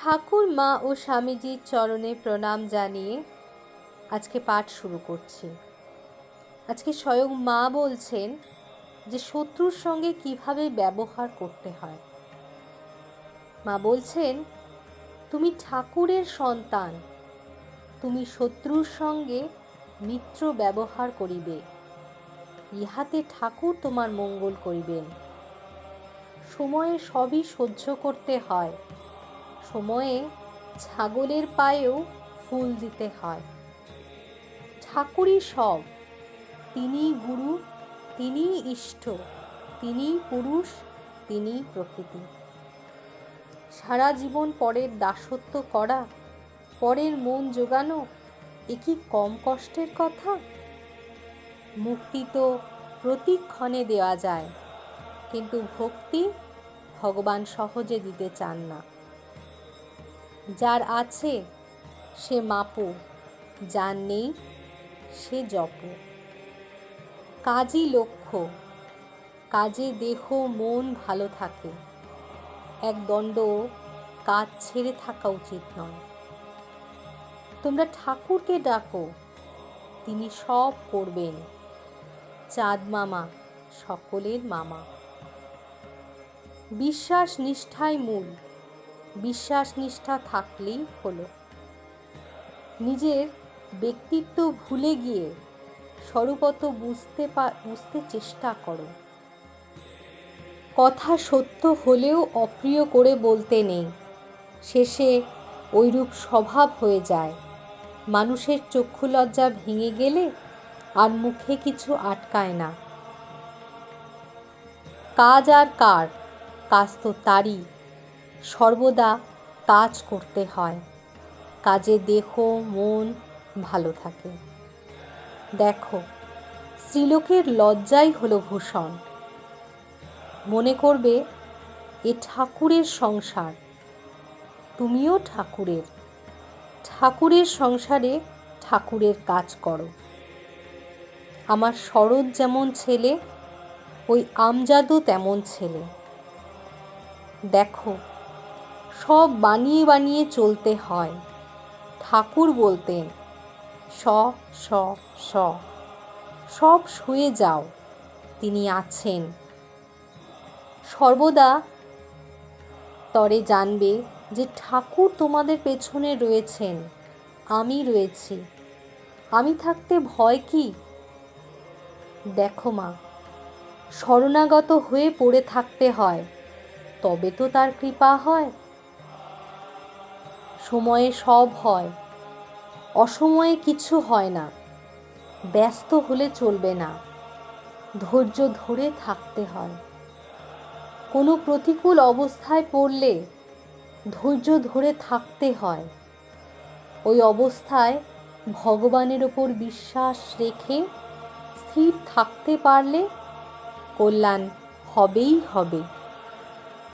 ঠাকুর মা ও স্বামীজির চরণে প্রণাম জানিয়ে আজকে পাঠ শুরু করছি। আজকে স্বয়ং মা বলছেন যে শত্রুর সঙ্গে কিভাবে ব্যবহার করতে হয়। মা বলছেন, তুমি ঠাকুরের সন্তান, তুমি শত্রুর সঙ্গে মিত্র ব্যবহার করিবে, ইহাতে ঠাকুর তোমার মঙ্গল করিবেন। সময়ে সবই সহ্য করতে হয়, সময়ে ছাগলের পায়েও ফুল দিতে হয়। ঠাকুরই সব, তিনিই গুরু, তিনিই ইষ্ট, তিনিই পুরুষ, তিনিই প্রকৃতি। সারা জীবন পরের দাসত্ব করা, পরের মন জোগানো, এ কি কম কষ্টের কথা? মুক্তি তো প্রতিক্ষণে দেওয়া যায়, কিন্তু ভক্তি ভগবান সহজে দিতে চান না। যার আছে সে মাপো, যার নেই সে জপ। কাজই লক্ষ্য, কাজে দেহ মন ভালো থাকে, এক দণ্ড কাজ ছেড়ে থাকা উচিত নয়। তোমরা ঠাকুরকে ডাকো, তিনি সব করবেন। চাঁদ মামা সকলের মামা। বিশ্বাস নিষ্ঠাই মূল, বিশ্বাস নিষ্ঠা থাকলেই হলো। নিজের ব্যক্তিত্ব ভুলে গিয়ে স্বরূপত বুঝতে চেষ্টা করো। কথা সত্য হলেও অপ্রিয় করে বলতে নেই, শেষে ওইরূপ স্বভাব হয়ে যায়। মানুষের চক্ষু লজ্জা ভেঙে গেলে আর মুখে কিছু আটকায় না। কাজ আর কার, কাজ তো তারই, সর্বদা কাজ করতে হয়, কাজে দেহ মন ভালো থাকে। দেখো, স্ত্রীলোকের লজ্জাই হলো ভূষণ। মনে করবে এ ঠাকুরের সংসার, তুমিও ঠাকুরের। ঠাকুরের সংসারে ঠাকুরের কাজ করো। আমার শরৎ যেমন ছেলে, ওই আমজাদও তেমন ছেলে। দেখো, সব বানিয়ে বানিয়ে চলতে হয়। ঠাকুর বলতেন, স স স, সব শুয়ে যাও, তিনি আছেন। সর্বদা তরে জানবে যে ঠাকুর তোমাদের পেছনে রয়েছেন, আমি রয়েছি, আমি থাকতে ভয় কি? দেখো মা, শরণাগত হয়ে পড়ে থাকতে হয়, তবে তো তার কৃপা হয়। সময়ে সব হয়, অসময়ে কিছু হয় না। ব্যস্ত হলে চলবে না, ধৈর্য ধরে থাকতে হয়। কোনো প্রতিকূল অবস্থায় পড়লে ধৈর্য ধরে থাকতে হয়। ওই অবস্থায় ভগবানের ওপর বিশ্বাস রেখে স্থির থাকতে পারলে কল্যাণ হবেই হবে।